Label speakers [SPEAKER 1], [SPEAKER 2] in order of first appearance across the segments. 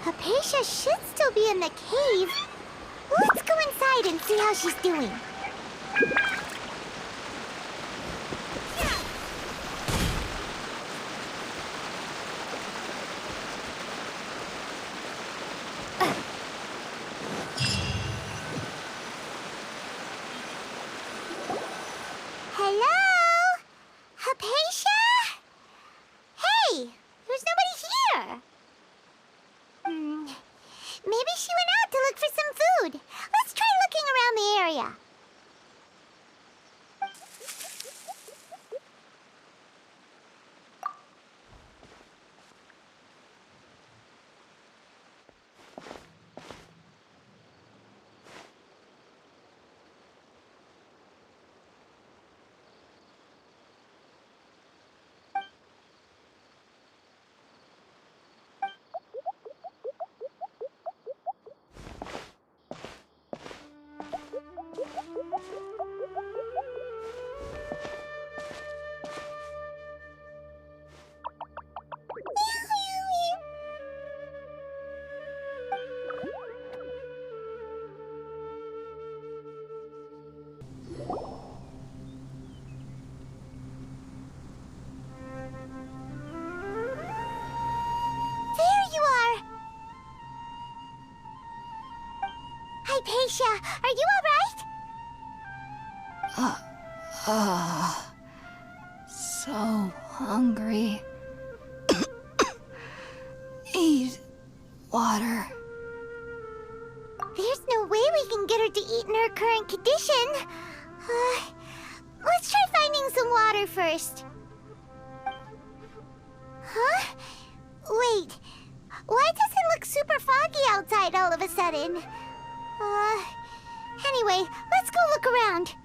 [SPEAKER 1] Hypatia should still be in the cave. Let's go inside and see how she's doing. Hello? Hypatia? Hey, there's nobody here. Maybe she went out to look for some food. Let's try looking around the area. Hypatia, are you
[SPEAKER 2] all right? So hungry. Need water.
[SPEAKER 1] There's no way we can get her to eat in her current condition. Let's try finding some water first. Huh? Wait, why does it look super foggy outside all of a sudden? Anyway, let's go look around.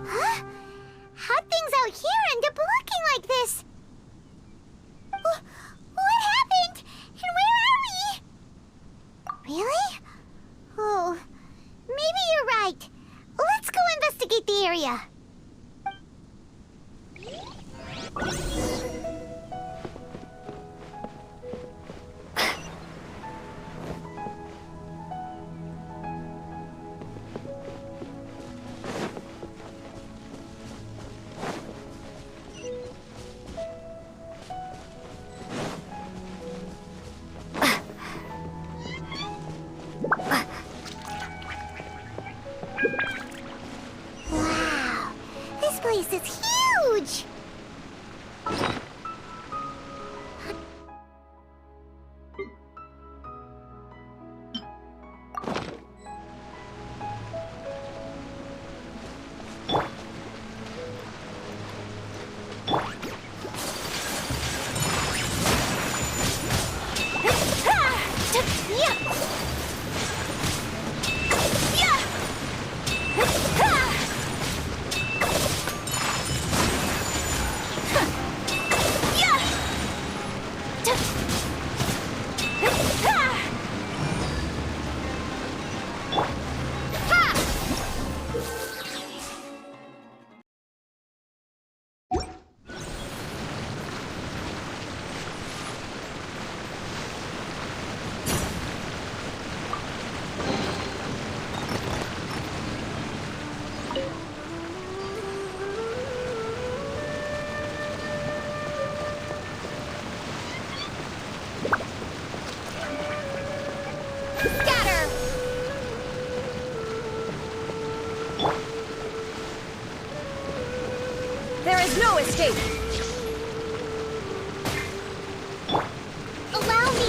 [SPEAKER 1] Huh? How'd things out here end up looking like this? What happened? And where are we? Really? Oh, maybe you're right. Let's go investigate the area. Wow, this place is huge!
[SPEAKER 3] There is no escape!
[SPEAKER 1] Allow me!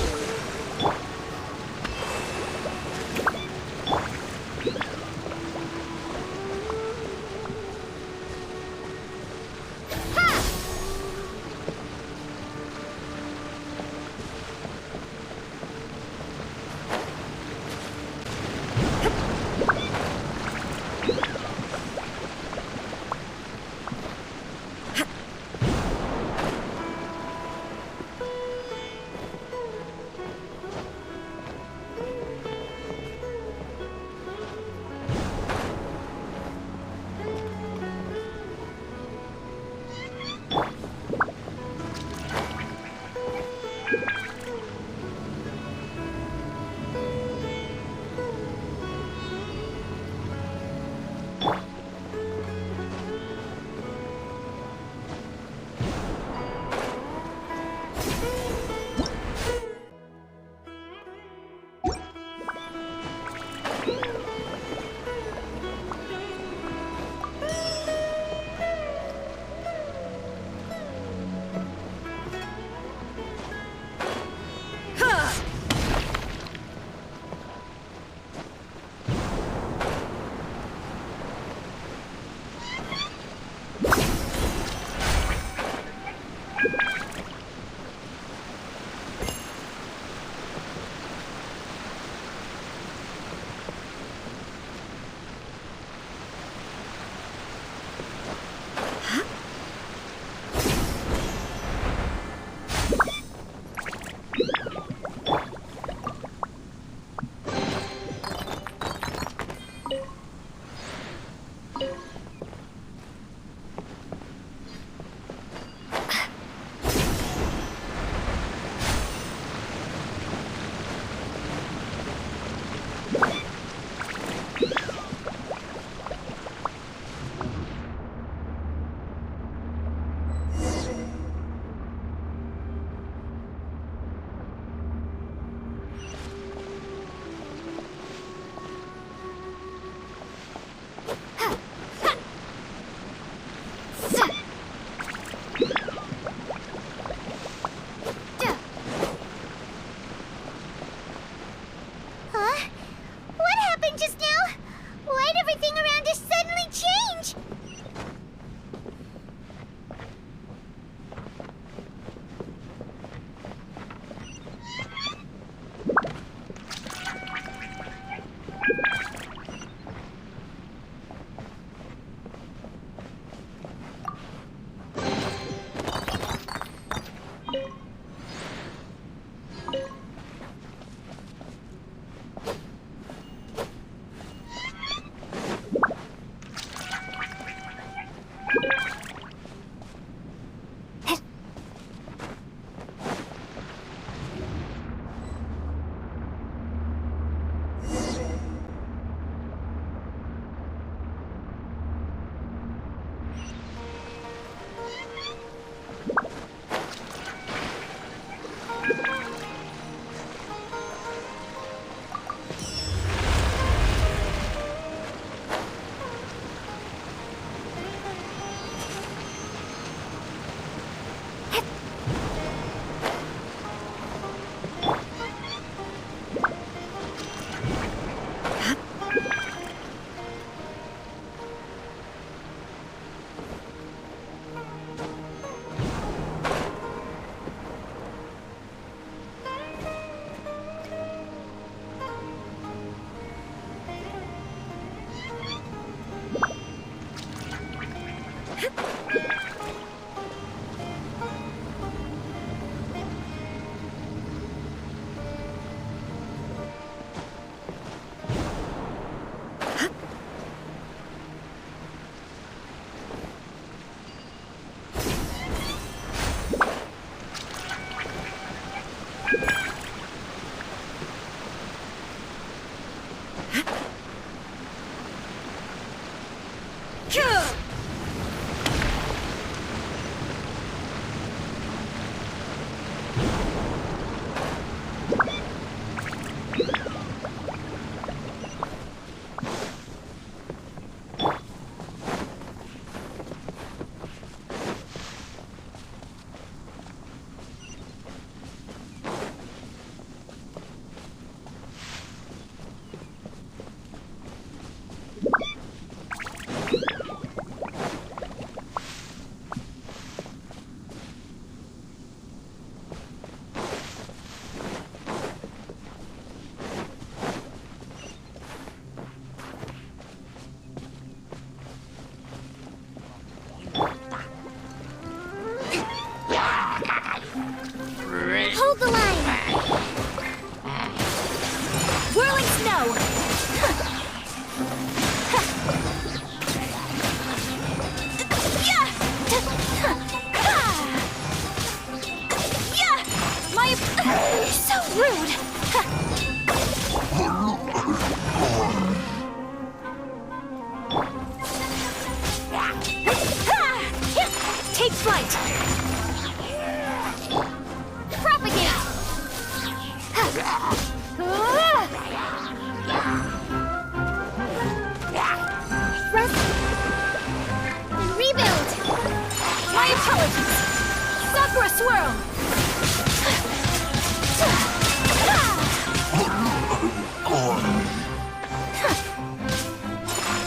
[SPEAKER 2] swirl!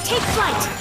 [SPEAKER 2] Take flight!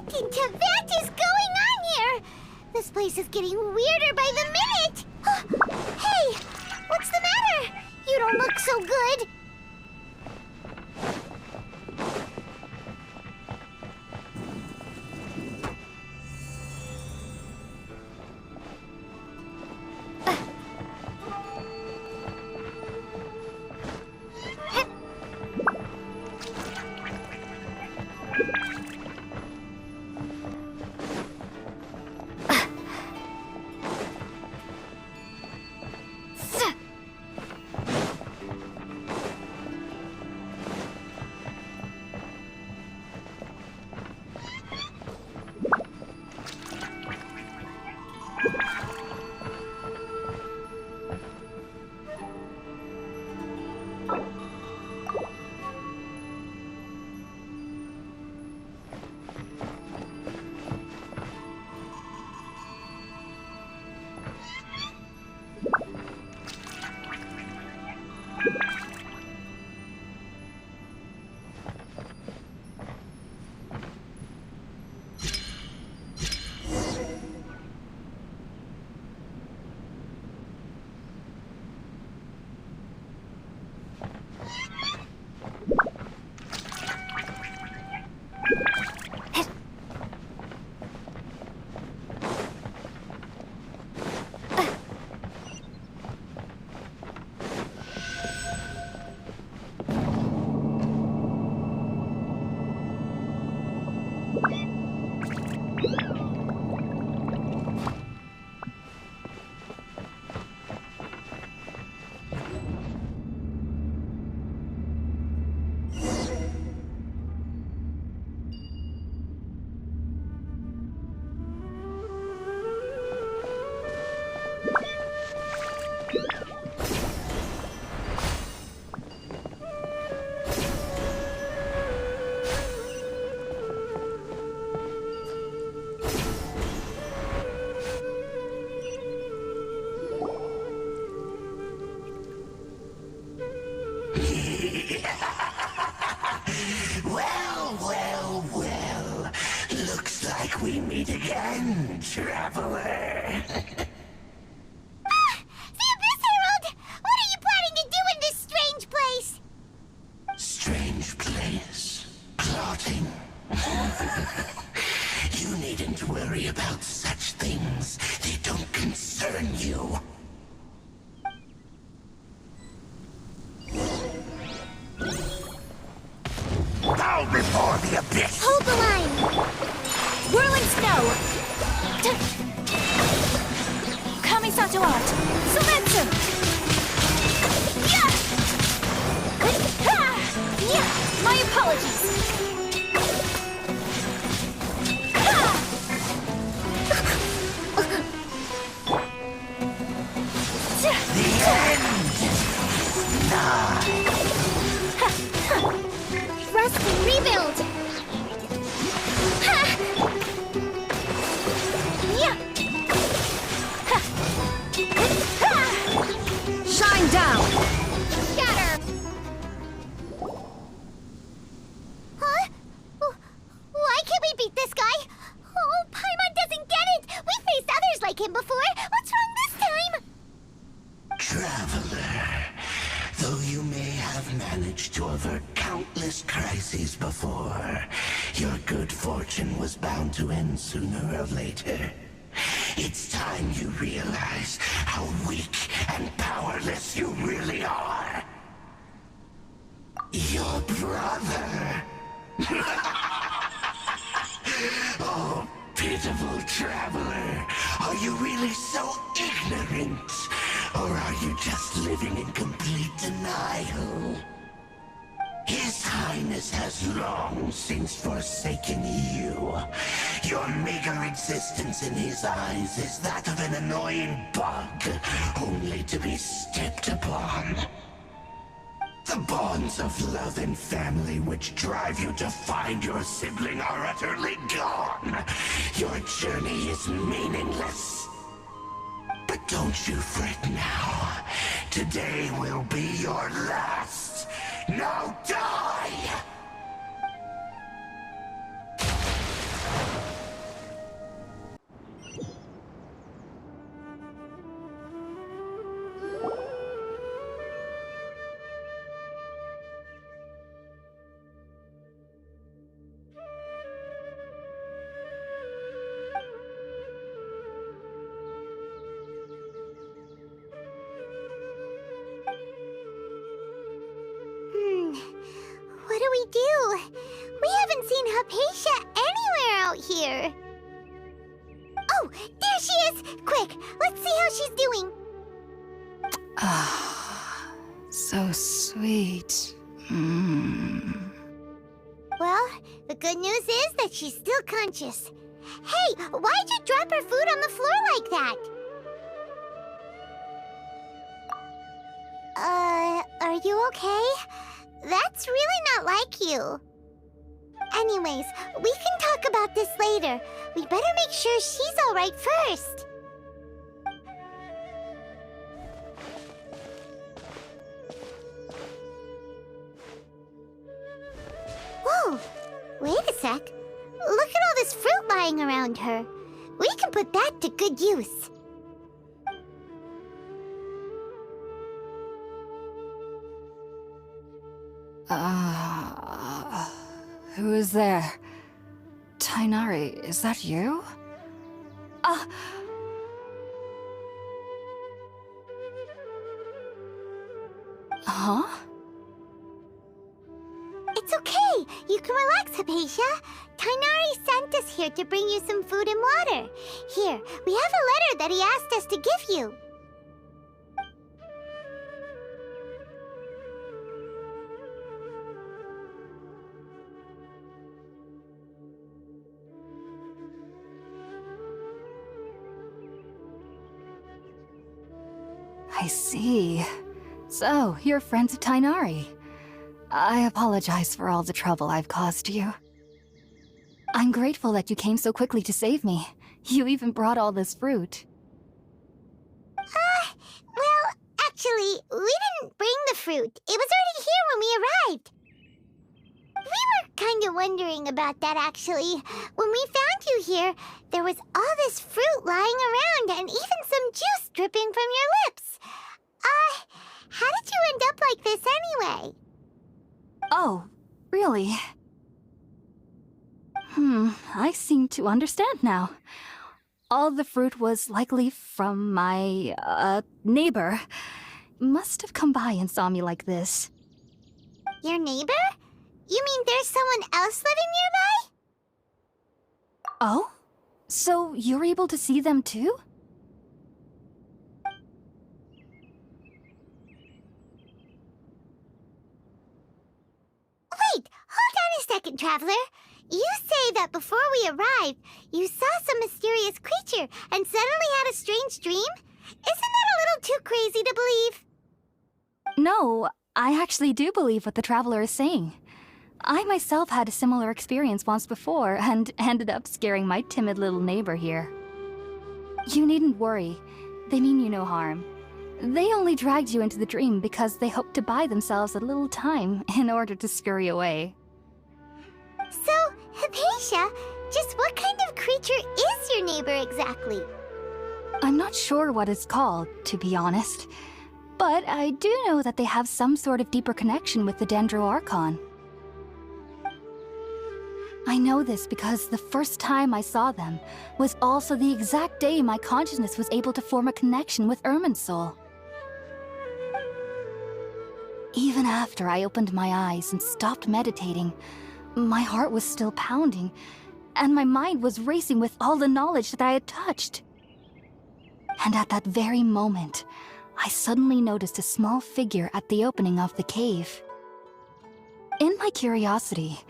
[SPEAKER 1] What is going on here? This place is getting weirder by the minute! Hey! What's the matter? You don't look so good!
[SPEAKER 3] We meet again, traveler.
[SPEAKER 1] The Abyss Herald! What are you planning to do in this strange place?
[SPEAKER 3] Strange place? Plotting? You needn't worry about such things. They don't bit.
[SPEAKER 1] Hold the line!
[SPEAKER 2] Whirling snow! Kamisato art! Sumetsu!
[SPEAKER 1] Yeah!
[SPEAKER 2] Yeah! My apologies!
[SPEAKER 3] The end is nigh.
[SPEAKER 1] Rust and rebuild! Ha! Yeah!
[SPEAKER 2] Shine down!
[SPEAKER 1] Shatter! Huh? Why can't we beat this guy? Oh, Paimon doesn't get it! We faced others like him before! What's wrong this time?
[SPEAKER 3] Traveler, though you may have managed to avert countless crises before, your good fortune was bound to end sooner or later. It's time you realize how weak and powerless you really are. Your brother. Oh, pitiful traveler. Are you really so ignorant? Or are you just living in complete denial? His Highness has long since forsaken you. Your meager existence in his eyes is that of an annoying bug, only to be stepped upon. The bonds of love and family which drive you to find your sibling are utterly gone. Your journey is meaningless. But don't you fret now. Today will be your last. Now die!
[SPEAKER 1] What do we do? We haven't seen Haypasia anywhere out here. Oh, there she is! Quick, let's see how she's doing.
[SPEAKER 2] Ah, so sweet.
[SPEAKER 1] Well, the good news is that she's still conscious. Hey, why'd you drop her food on the floor like that? Are you okay? That's really not like you. Anyways, we can talk about this later. We better make sure she's alright first. Whoa, wait a sec. Look at all this fruit lying around her. We can put that to good use.
[SPEAKER 2] Who is there? Tighnari, is that you? Huh?
[SPEAKER 1] It's okay. You can relax, Haypasia. Tighnari sent us here to bring you some food and water. Here, we have a letter that he asked us to give you.
[SPEAKER 2] I see. So, you're friends of Tighnari. I apologize for all the trouble I've caused you. I'm grateful that you came so quickly to save me. You even brought all this fruit.
[SPEAKER 1] Well, actually, we didn't bring the fruit. It was already here when we arrived. We were kind of wondering about that, actually. When we found you here, there was all this fruit lying around and even some juice dripping from your lips. How did you end up like this anyway?
[SPEAKER 2] Oh, really? I seem to understand now. All the fruit was likely from my, neighbor. Must have come by and saw me like this.
[SPEAKER 1] Your neighbor? You mean there's someone else living nearby?
[SPEAKER 2] Oh? So you're able to see them too?
[SPEAKER 1] Wait, hold on a second, Traveler. You say that before we arrived, you saw some mysterious creature and suddenly had a strange dream? Isn't that a little too crazy to believe?
[SPEAKER 2] No, I actually do believe what the Traveler is saying. I myself had a similar experience once before and ended up scaring my timid little neighbor here. You needn't worry. They mean you no harm. They only dragged you into the dream because they hoped to buy themselves a little time in order to scurry away.
[SPEAKER 1] So, Haypasia, just what kind of creature is your neighbor exactly?
[SPEAKER 2] I'm not sure what it's called, to be honest. But I do know that they have some sort of deeper connection with the Dendro Archon. I know this because the first time I saw them was also the exact day my consciousness was able to form a connection with irminsul. Even after I opened my eyes and stopped meditating, my heart was still pounding, and my mind was racing with all the knowledge that I had touched. And at that very moment, I suddenly noticed a small figure at the opening of the cave. In my curiosity,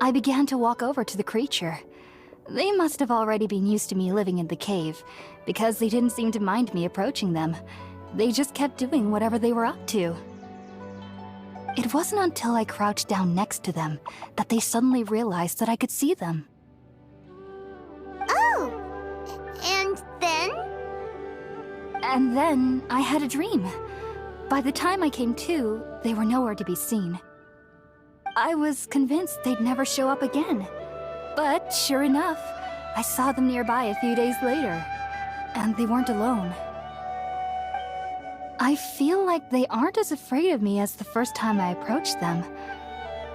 [SPEAKER 2] I began to walk over to the creature. They must have already been used to me living in the cave, because they didn't seem to mind me approaching them. They just kept doing whatever they were up to. It wasn't until I crouched down next to them that they suddenly realized that I could see them.
[SPEAKER 1] Oh! And then?
[SPEAKER 2] And then I had a dream. By the time I came to, they were nowhere to be seen. I was convinced they'd never show up again. But sure enough, I saw them nearby a few days later. And they weren't alone. I feel like they aren't as afraid of me as the first time I approached them.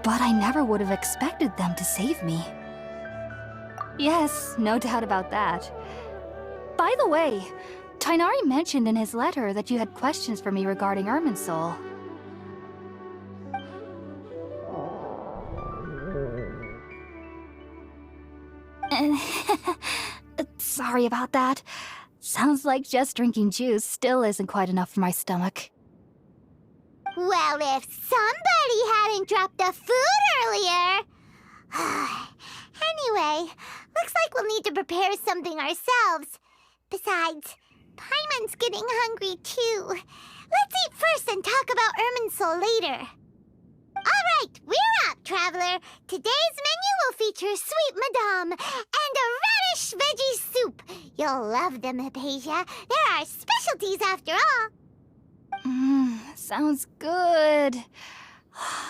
[SPEAKER 2] But I never would have expected them to save me. Yes, no doubt about that. By the way, Tighnari mentioned in his letter that you had questions for me regarding irminsul. Sorry about that. Sounds like just drinking juice still isn't quite enough for my stomach.
[SPEAKER 1] Well, if somebody hadn't dropped the food earlier... Anyway, looks like we'll need to prepare something ourselves. Besides, Paimon's getting hungry too. Let's eat first and talk about irminsul later. Alright, we're up, Traveler. Today's menu will feature sweet madame and a radish veggie soup. You'll love them, Haypasia. They're our specialties after all.
[SPEAKER 2] Sounds good.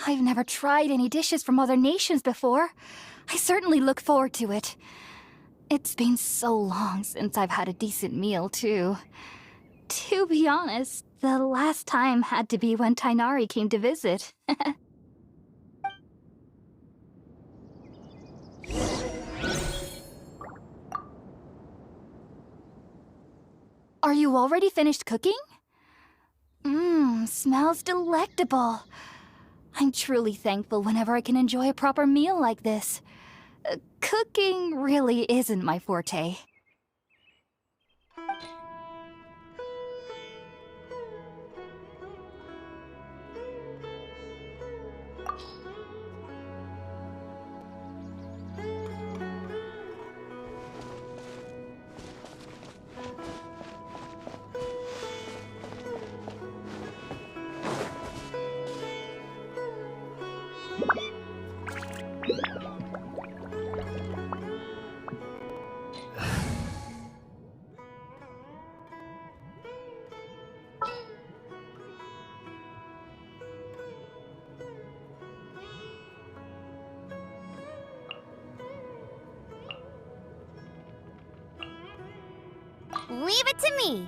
[SPEAKER 2] I've never tried any dishes from other nations before. I certainly look forward to it. It's been so long since I've had a decent meal, too. To be honest, the last time had to be when Tighnari came to visit. Are you already finished cooking? Smells delectable. I'm truly thankful whenever I can enjoy a proper meal like this. Cooking really isn't my forte.
[SPEAKER 1] Leave it to me.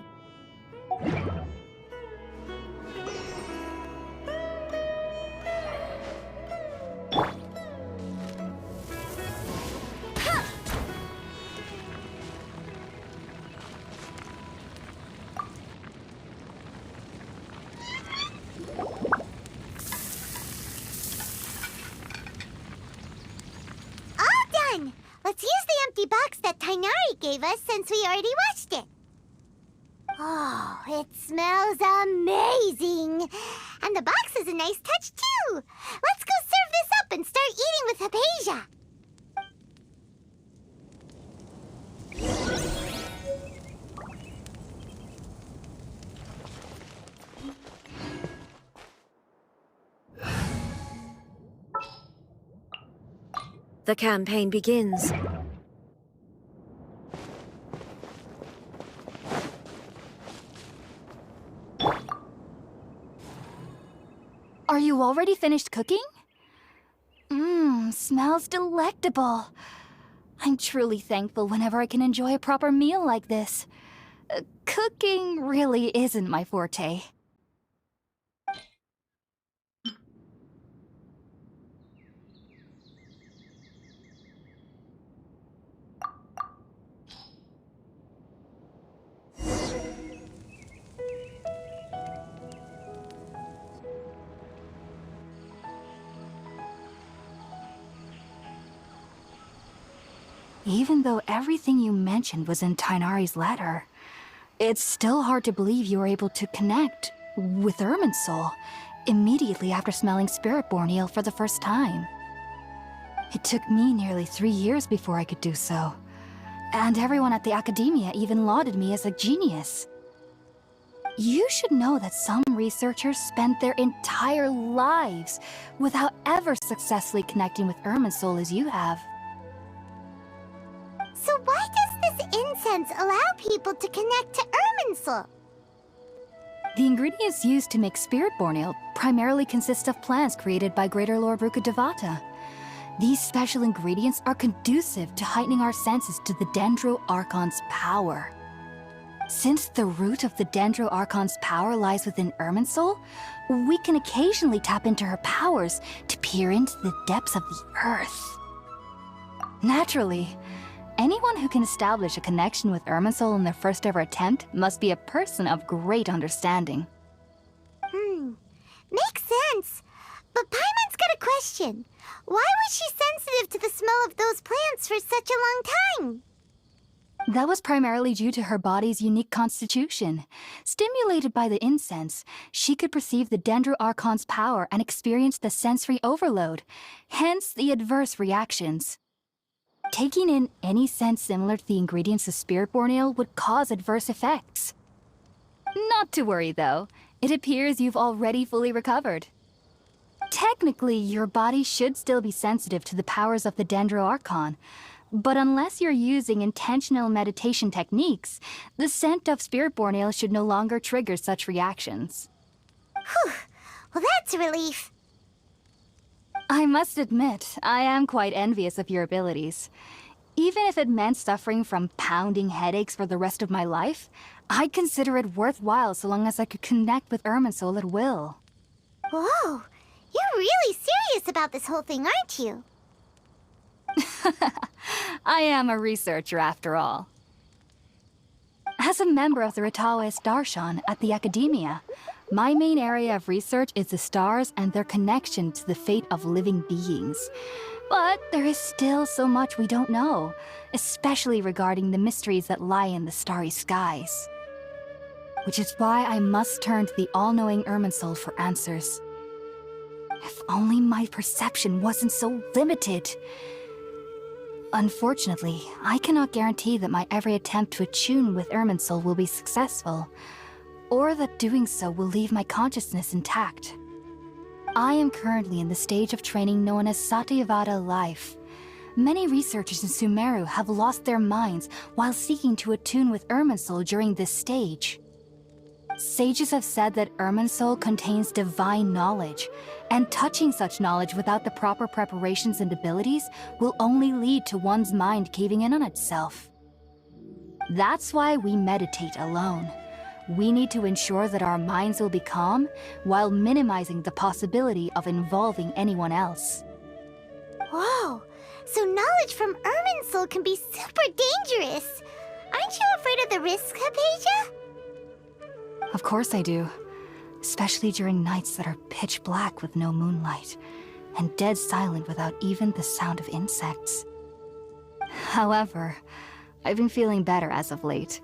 [SPEAKER 1] empty box that Tighnari gave us since we already watched it. Oh, it smells amazing! And the box is a nice touch, too! Let's go serve this up and start eating with Haypasia!
[SPEAKER 4] The campaign begins.
[SPEAKER 2] Are you already finished cooking? Smells delectable. I'm truly thankful whenever I can enjoy a proper meal like this. Cooking really isn't my forte. Even though everything you mentioned was in Tighnari's letter, it's still hard to believe you were able to connect with Irminsul immediately after smelling spirit-born eel for the first time. It took me nearly 3 years before I could do so, and everyone at the Academia even lauded me as a genius. You should know that some researchers spend their entire lives without ever successfully connecting with Irminsul as you have.
[SPEAKER 1] So why does this incense allow people to connect to Irminsul?
[SPEAKER 2] The ingredients used to make spirit-born ale primarily consist of plants created by Greater Lord Rukkhadevata. These special ingredients are conducive to heightening our senses to the Dendro Archon's power. Since the root of the Dendro Archon's power lies within Irminsul, we can occasionally tap into her powers to peer into the depths of the earth. Naturally, anyone who can establish a connection with Irminsul in their first ever attempt must be a person of great understanding.
[SPEAKER 1] Makes sense. But Paimon's got a question. Why was she sensitive to the smell of those plants for such a long time?
[SPEAKER 2] That was primarily due to her body's unique constitution. Stimulated by the incense, she could perceive the Dendro Archon's power and experience the sensory overload, hence the adverse reactions. Taking in any scent similar to the ingredients of spirit-born ale would cause adverse effects. Not to worry, though. It appears you've already fully recovered. Technically, your body should still be sensitive to the powers of the Dendro Archon, but unless you're using intentional meditation techniques, the scent of spirit-born ale should no longer trigger such reactions.
[SPEAKER 1] Whew. Well, that's a relief.
[SPEAKER 2] I must admit, I am quite envious of your abilities. Even if it meant suffering from pounding headaches for the rest of my life, I'd consider it worthwhile so long as I could connect with Irminsul at will.
[SPEAKER 1] Whoa, you're really serious about this whole thing, aren't you?
[SPEAKER 2] I am a researcher after all. As a member of the Ritaoist Darshan at the Academia, my main area of research is the stars and their connection to the fate of living beings. But there is still so much we don't know, especially regarding the mysteries that lie in the starry skies. Which is why I must turn to the all-knowing Irminsul for answers. If only my perception wasn't so limited. Unfortunately, I cannot guarantee that my every attempt to attune with Irminsul will be successful, or that doing so will leave my consciousness intact. I am currently in the stage of training known as Satyavada life. Many researchers in Sumeru have lost their minds while seeking to attune with Irminsul during this stage. Sages have said that Irminsul contains divine knowledge, and touching such knowledge without the proper preparations and abilities will only lead to one's mind caving in on itself. That's why we meditate alone. We need to ensure that our minds will be calm while minimizing the possibility of involving anyone else.
[SPEAKER 1] Whoa, so knowledge from Irminsul can be super dangerous. Aren't you afraid of the risks, Haypasia?
[SPEAKER 2] Of course I do. Especially during nights that are pitch black with no moonlight, and dead silent without even the sound of insects. However, I've been feeling better as of late.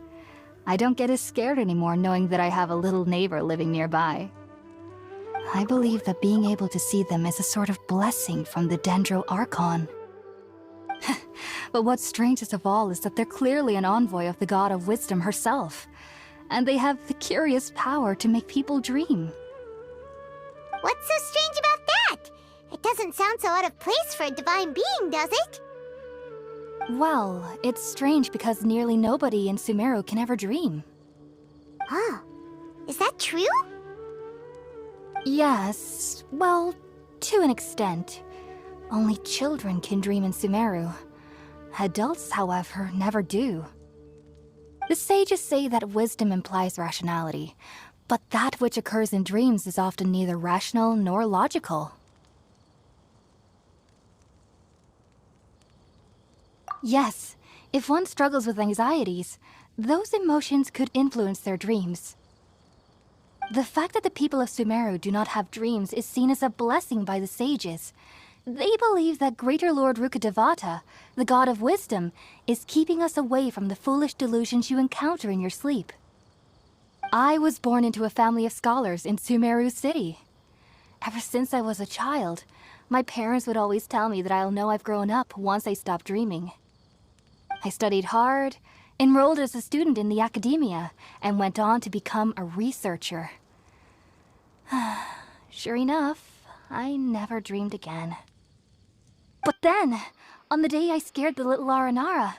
[SPEAKER 2] I don't get as scared anymore knowing that I have a little neighbor living nearby. I believe that being able to see them is a sort of blessing from the Dendro Archon. But what's strangest of all is that they're clearly an envoy of the god of wisdom herself, and they have the curious power to make people dream.
[SPEAKER 1] What's so strange about that? It doesn't sound so out of place for a divine being, does it?
[SPEAKER 2] Well, it's strange because nearly nobody in Sumeru can ever dream.
[SPEAKER 1] Oh, is that true?
[SPEAKER 2] Yes, well, to an extent. Only children can dream in Sumeru. Adults, however, never do. The sages say that wisdom implies rationality, but that which occurs in dreams is often neither rational nor logical. Yes, if one struggles with anxieties, those emotions could influence their dreams. The fact that the people of Sumeru do not have dreams is seen as a blessing by the sages. They believe that Greater Lord Rukkhadevata, the god of wisdom, is keeping us away from the foolish delusions you encounter in your sleep. I was born into a family of scholars in Sumeru City. Ever since I was a child, my parents would always tell me that I'll know I've grown up once I stop dreaming. I studied hard, enrolled as a student in the academia, and went on to become a researcher. Sure enough, I never dreamed again. But then, on the day I scared the little Aranara,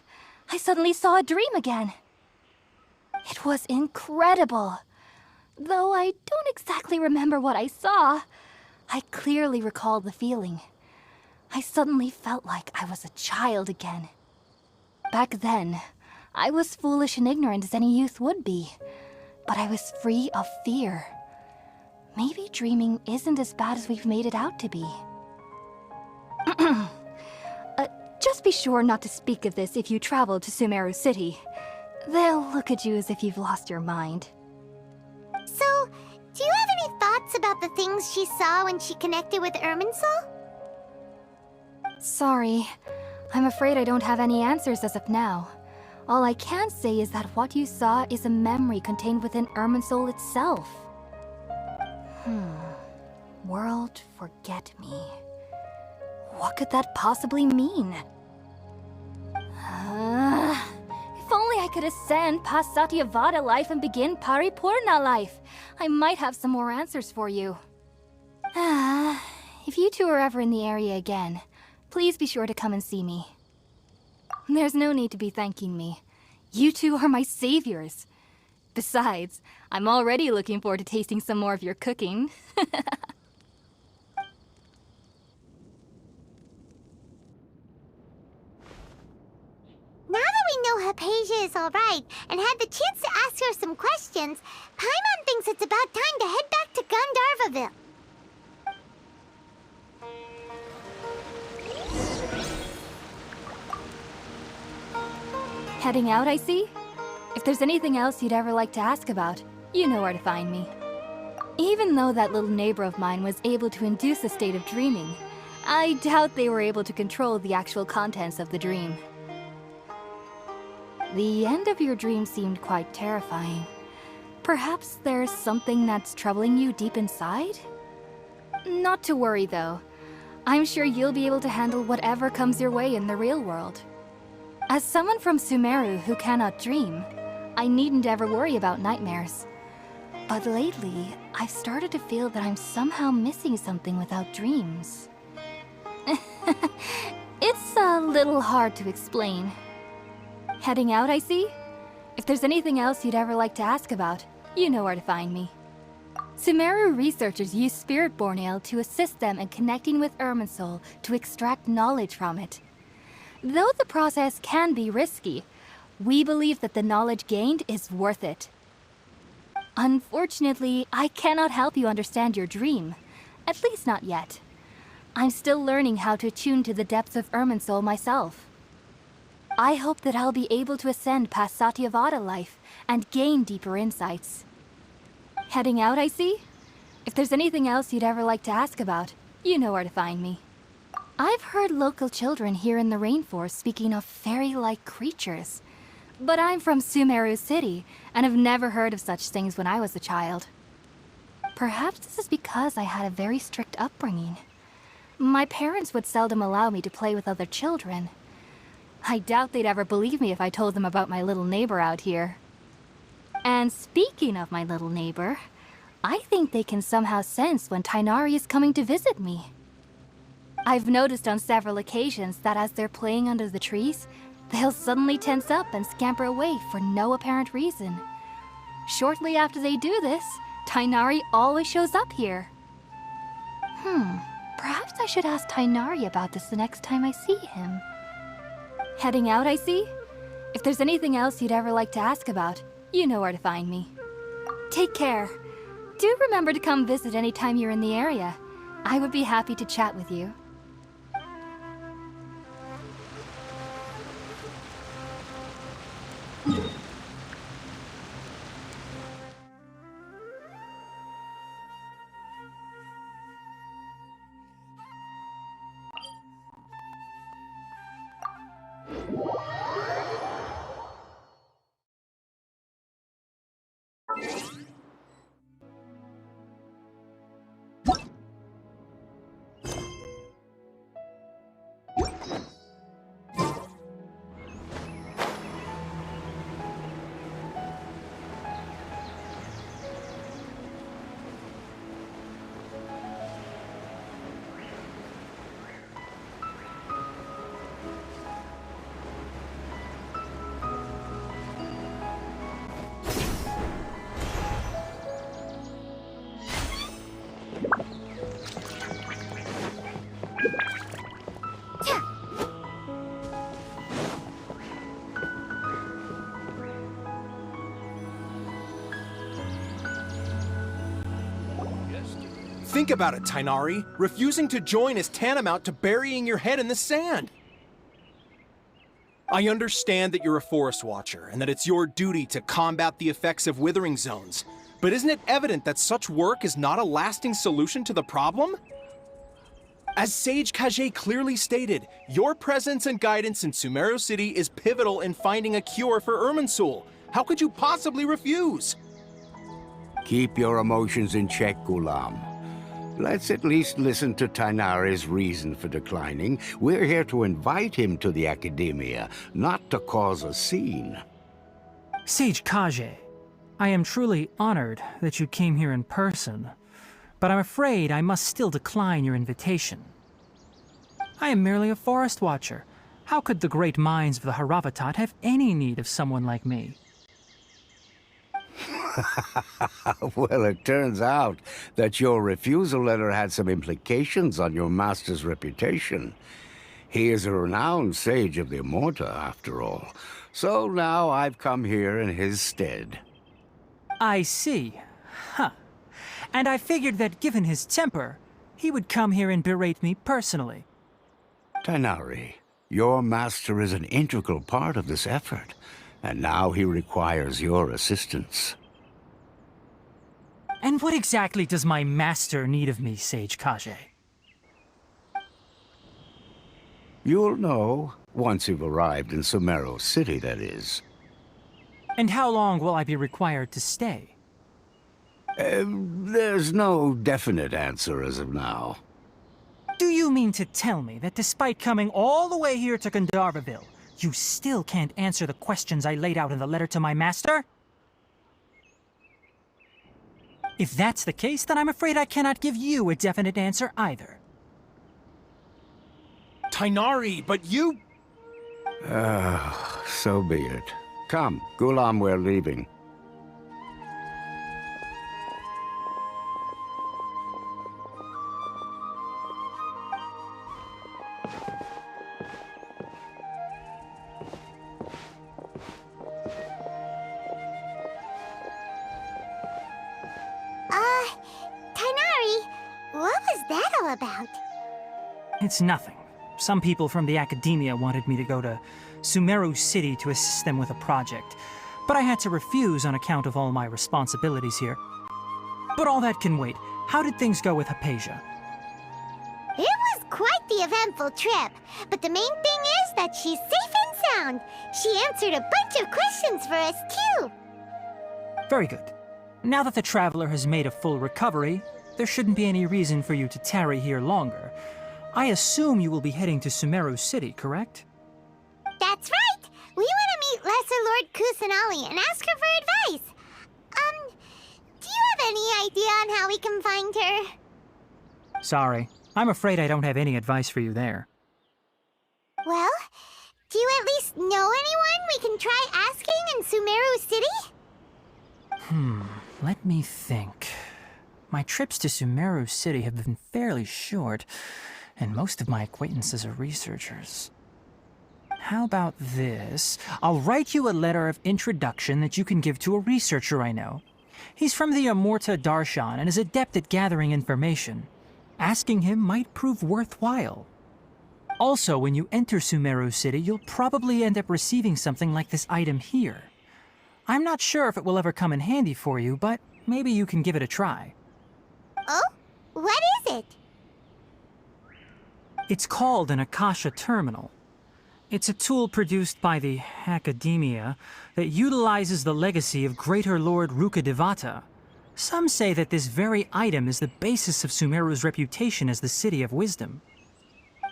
[SPEAKER 2] I suddenly saw a dream again. It was incredible. Though I don't exactly remember what I saw, I clearly recall the feeling. I suddenly felt like I was a child again. Back then, I was foolish and ignorant as any youth would be, but I was free of fear. Maybe dreaming isn't as bad as we've made it out to be. Just be sure not to speak of this if you travel to Sumeru City. They'll look at you as if you've lost your mind.
[SPEAKER 1] So, do you have any thoughts about the things she saw when she connected with Irminsul?
[SPEAKER 2] Sorry. I'm afraid I don't have any answers as of now. All I can say is that what you saw is a memory contained within Irminsul itself. World forget me. What could that possibly mean? If only I could ascend past Satyavada life and begin Paripurna life, I might have some more answers for you. If you two are ever in the area again, please be sure to come and see me. There's no need to be thanking me. You two are my saviors. Besides, I'm already looking forward to tasting some more of your cooking.
[SPEAKER 1] Now that we know Haypasia is alright and had the chance to ask her some questions, Paimon thinks it's about time to head back to Gandharva.
[SPEAKER 2] Heading out, I see? If there's anything else you'd ever like to ask about, you know where to find me. Even though that little neighbor of mine was able to induce a state of dreaming, I doubt they were able to control the actual contents of the dream. The end of your dream seemed quite terrifying. Perhaps there's something that's troubling you deep inside? Not to worry, though. I'm sure you'll be able to handle whatever comes your way in the real world. As someone from Sumeru who cannot dream, I needn't ever worry about nightmares. But lately, I've started to feel that I'm somehow missing something without dreams. It's a little hard to explain. Heading out, I see? If there's anything else you'd ever like to ask about, you know where to find me. Sumeru researchers use Spirit-Born Ale to assist them in connecting with Irminsul to extract knowledge from it. Though the process can be risky, we believe that the knowledge gained is worth it. Unfortunately, I cannot help you understand your dream. At least not yet. I'm still learning how to attune to the depths of Irminsul myself. I hope that I'll be able to ascend past Satyavada life and gain deeper insights. Heading out, I see? If there's anything else you'd ever like to ask about, you know where to find me. I've heard local children here in the rainforest speaking of fairy-like creatures. But I'm from Sumeru City, and have never heard of such things when I was a child. Perhaps this is because I had a very strict upbringing. My parents would seldom allow me to play with other children. I doubt they'd ever believe me if I told them about my little neighbor out here. And speaking of my little neighbor, I think they can somehow sense when tighnari is coming to visit me. I've noticed on several occasions that as they're playing under the trees, they'll suddenly tense up and scamper away for no apparent reason. Shortly after they do this, tighnari always shows up here. Perhaps I should ask tighnari about this the next time I see him. Heading out, I see? If there's anything else you'd ever like to ask about, you know where to find me. Take care. Do remember to come visit anytime you're in the area. I would be happy to chat with you.
[SPEAKER 5] Think about it, tighnari. Refusing to join is tantamount to burying your head in the sand. I understand that you're a forest watcher, and that it's your duty to combat the effects of withering zones. But isn't it evident that such work is not a lasting solution to the problem? As Sage Collei clearly stated, your presence and guidance in Sumeru City is pivotal in finding a cure for irminsul. How could you possibly refuse?
[SPEAKER 6] Keep your emotions in check, Ghulam. Let's at least listen to tighnari's reason for declining. We're here to invite him to the academia, not to cause a scene.
[SPEAKER 7] Sage Collei, I am truly honored that you came here in person, but I'm afraid I must still decline your invitation. I am merely a forest watcher. How could the great minds of the Rukkhadevata have any need of someone like me?
[SPEAKER 6] Well, it turns out that your refusal letter had some implications on your master's reputation. He is a renowned sage of the amurta, after all. So now I've come here in his stead.
[SPEAKER 7] I see. Huh. And I figured that given his temper, he would come here and berate me personally.
[SPEAKER 6] Tighnari, your master is an integral part of this effort, and now he requires your assistance.
[SPEAKER 7] And what exactly does my master need of me, Sage Collei?
[SPEAKER 6] You'll know, once you've arrived in Sumeru City, that is.
[SPEAKER 7] And how long will I be required to stay?
[SPEAKER 6] There's no definite answer as of now.
[SPEAKER 7] Do you mean to tell me that despite coming all the way here to Gandharva Ville, you still can't answer the questions I laid out in the letter to my master? If that's the case, then I'm afraid I cannot give you a definite answer either.
[SPEAKER 5] Tighnari, but you...
[SPEAKER 6] So be it. Come, Ghulam, we're leaving.
[SPEAKER 1] Tighnari, what was that all about?
[SPEAKER 7] It's nothing. Some people from the academia wanted me to go to Sumeru City to assist them with a project, but I had to refuse on account of all my responsibilities here. But all that can wait. How did things go with Haypasia?
[SPEAKER 1] It was quite the eventful trip, but the main thing is that she's safe and sound. She answered a bunch of questions for us, too.
[SPEAKER 7] Very good. Now that the traveler has made a full recovery, there shouldn't be any reason for you to tarry here longer. I assume you will be heading to Sumeru City, correct?
[SPEAKER 1] That's right! We want to meet Lesser Lord Kusanali and ask her for advice. Do you have any idea on how we can find her?
[SPEAKER 7] Sorry, I'm afraid I don't have any advice for you there.
[SPEAKER 1] Well, do you at least know anyone we can try asking in Sumeru City?
[SPEAKER 7] Let me think. My trips to Sumeru City have been fairly short, and most of my acquaintances are researchers. How about this? I'll write you a letter of introduction that you can give to a researcher I know. He's from the Amurta Darshan and is adept at gathering information. Asking him might prove worthwhile. Also, when you enter Sumeru City, you'll probably end up receiving something like this item here. I'm not sure if it will ever come in handy for you, but maybe you can give it a try.
[SPEAKER 1] Oh? What is it?
[SPEAKER 7] It's called an Akasha Terminal. It's a tool produced by the academia that utilizes the legacy of Greater Lord Rukkhadevata. Some say that this very item is the basis of Sumeru's reputation as the City of Wisdom.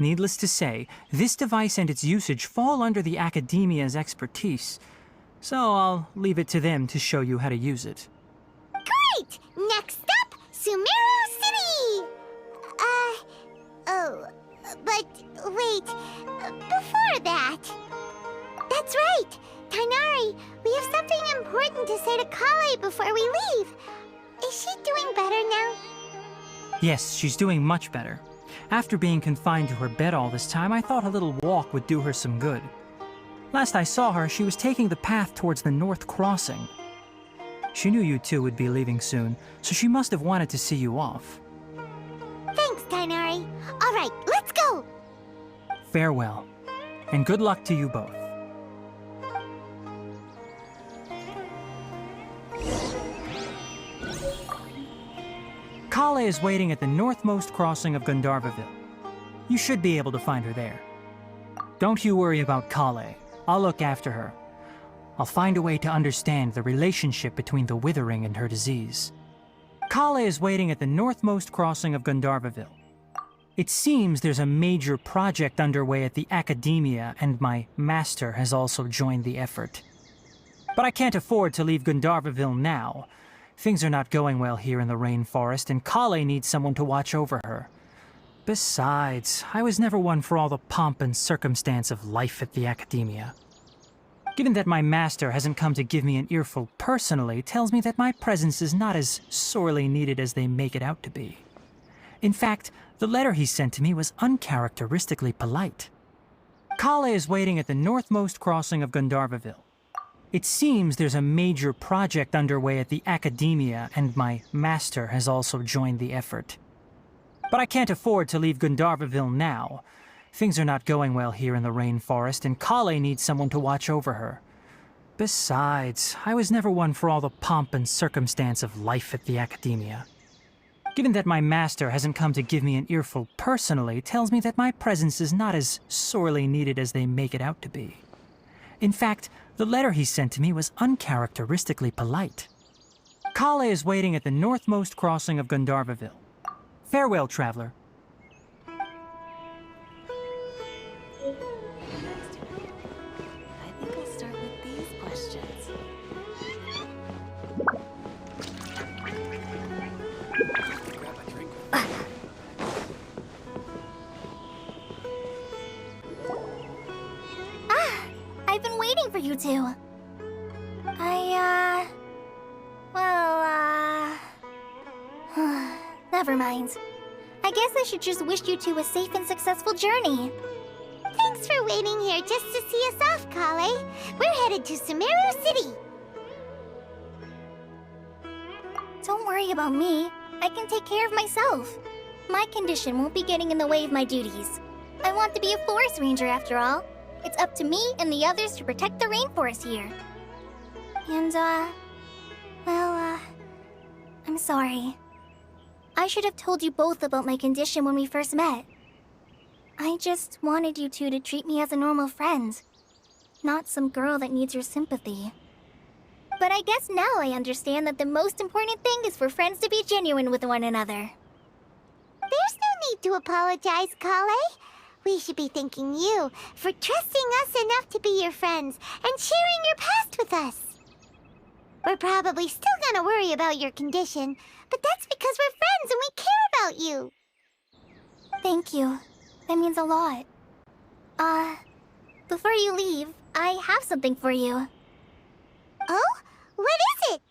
[SPEAKER 7] Needless to say, this device and its usage fall under the academia's expertise, so I'll leave it to them to show you how to use it.
[SPEAKER 1] Great! Next up, Sumeru City! But wait, before that... That's right! Tighnari, we have something important to say to Collei before we leave. Is she doing better now?
[SPEAKER 7] Yes, she's doing much better. After being confined to her bed all this time, I thought a little walk would do her some good. Last I saw her, she was taking the path towards the North Crossing. She knew you two would be leaving soon, so she must have wanted to see you off.
[SPEAKER 1] Thanks, Tighnari. All right, let's go!
[SPEAKER 7] Farewell, and good luck to you both. Collei is waiting at the northmost crossing of Gandharva Ville. You should be able to find her there. Don't you worry about Collei. I'll look after her. I'll find a way to understand the relationship between the withering and her disease. Collei is waiting at the northmost crossing of Gandharva Ville. It seems there's a major project underway at the academia, and my master has also joined the effort. But I can't afford to leave Gandharva Ville now. Things are not going well here in the rainforest, and Collei needs someone to watch over her. Besides, I was never one for all the pomp and circumstance of life at the academia. Given that my master hasn't come to give me an earful personally, tells me that my presence is not as sorely needed as they make it out to be. In fact, the letter he sent to me was uncharacteristically polite. Collei is waiting at the northmost crossing of Gandharva Ville. It seems there's a major project underway at the academia, and my master has also joined the effort. But I can't afford to leave Gandharva Ville now. Things are not going well here in the rainforest, and Collei needs someone to watch over her. Besides, I was never one for all the pomp and circumstance of life at the academia. Given that my master hasn't come to give me an earful personally, tells me that my presence is not as sorely needed as they make it out to be. In fact, the letter he sent to me was uncharacteristically polite. Collei is waiting at the northmost crossing of Gandharva Ville. Farewell, traveler.
[SPEAKER 4] I think I'll start with these questions.
[SPEAKER 1] I've been waiting for you two. Never mind. I guess I should just wish you two a safe and successful journey. Thanks for waiting here just to see us off, Collei. We're headed to Sumeru City. Don't worry about me. I can take care of myself. My condition won't be getting in the way of my duties. I want to be a forest ranger after all. It's up to me and the others to protect the rainforest here. And, I'm sorry. I should have told you both about my condition when we first met.
[SPEAKER 8] I just wanted you two to treat me as a normal friend, not some girl that needs your sympathy. But I guess now I understand that the most important thing is for friends to be genuine with one another.
[SPEAKER 1] There's no need to apologize, Collei. We should be thanking you for trusting us enough to be your friends and sharing your past with us. We're probably still gonna worry about your condition, but that's because we're friends and we care about you.
[SPEAKER 8] Thank you. That means a lot. Before you leave, I have something for you.
[SPEAKER 1] Oh? What is it?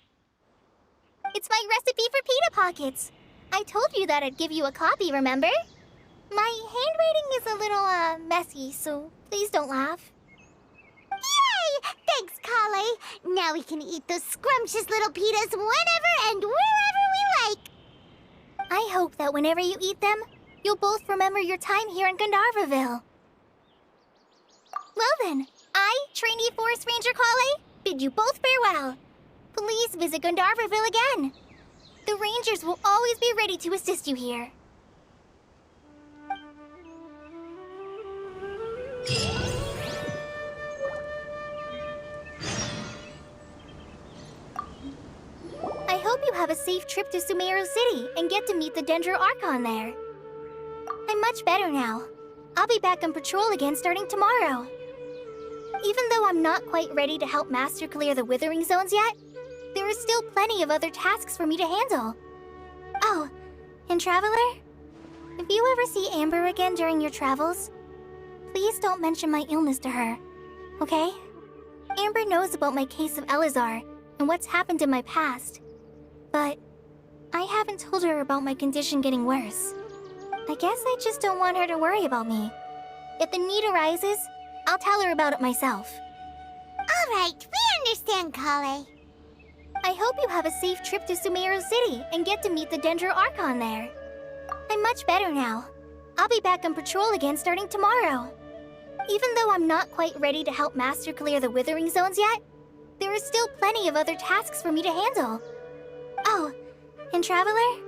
[SPEAKER 8] It's my recipe for pita pockets. I told you that I'd give you a copy, remember? My handwriting is a little, messy, so please don't laugh.
[SPEAKER 1] Yay! Thanks, Collei. Now we can eat those scrumptious little pitas whenever and wherever we like.
[SPEAKER 8] I hope that whenever you eat them, you'll both remember your time here in Gandharva Ville. Well then, I, trainee Forest Ranger Collei, bid you both farewell. Please visit Gandharva Ville again. The Rangers will always be ready to assist you here. I hope you have a safe trip to Sumeru City and get to meet the Dendro Archon there. I'm much better now. I'll be back on patrol again starting tomorrow. Even though I'm not quite ready to help Master clear the withering zones yet, there are still plenty of other tasks for me to handle. Oh, and Traveler, if you ever see Amber again during your travels, please don't mention my illness to her, okay? Amber knows about my case of Eleazar and what's happened in my past, but I haven't told her about my condition getting worse. I guess I just don't want her to worry about me. If the need arises, I'll tell her about it myself.
[SPEAKER 1] All right, we understand, Collei.
[SPEAKER 8] I hope you have a safe trip to Sumeru City and get to meet the Dendro Archon there. I'm much better now. I'll be back on patrol again starting tomorrow. Even though I'm not quite ready to help Master clear the withering zones yet, there are still plenty of other tasks for me to handle. Oh, and Traveler,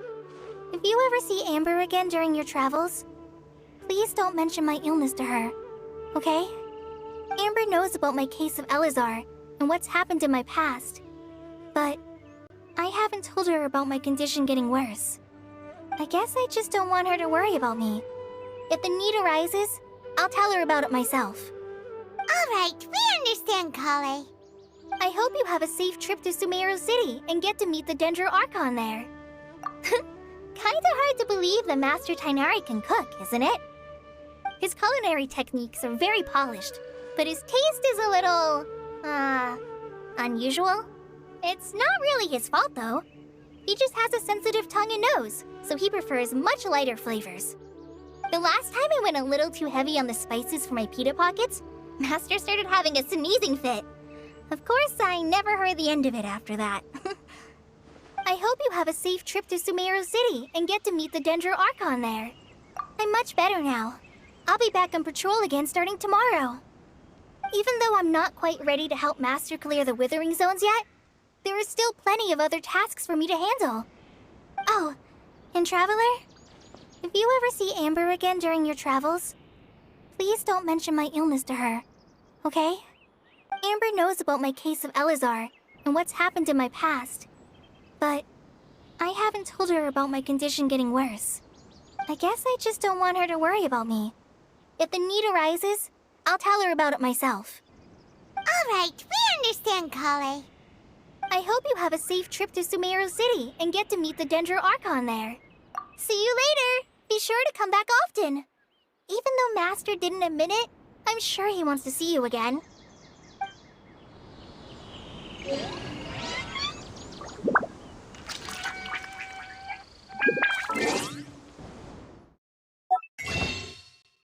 [SPEAKER 8] if you ever see Amber again during your travels, please don't mention my illness to her, okay? Amber knows about my case of Eleazar and what's happened in my past, but I haven't told her about my condition getting worse. I guess I just don't want her to worry about me. If the need arises, I'll tell her about it myself.
[SPEAKER 1] All right, we understand, Collei.
[SPEAKER 8] I hope you have a safe trip to Sumeru City and get to meet the Dendro Archon there. Kinda hard to believe the Master Tighnari can cook, isn't it? His culinary techniques are very polished, but his taste is a little, unusual. It's not really his fault, though. He just has a sensitive tongue and nose, so he prefers much lighter flavors. The last time I went a little too heavy on the spices for my pita pockets, Master started having a sneezing fit. Of course, I never heard the end of it after that. I hope you have a safe trip to Sumeru City and get to meet the Dendro Archon there. I'm much better now. I'll be back on patrol again starting tomorrow. Even though I'm not quite ready to help Master clear the withering zones yet, there are still plenty of other tasks for me to handle. Oh, and Traveler, if you ever see Amber again during your travels, please don't mention my illness to her, okay? Amber knows about my case of Eleazar and what's happened in my past, but I haven't told her about my condition getting worse. I guess I just don't want her to worry about me. If the need arises, I'll tell her about it myself.
[SPEAKER 1] All right, we understand, Collei.
[SPEAKER 8] I hope you have a safe trip to Sumeru City and get to meet the Dendro Archon there. See you later! Be sure to come back often. Even though Master didn't admit it, I'm sure he wants to see you again.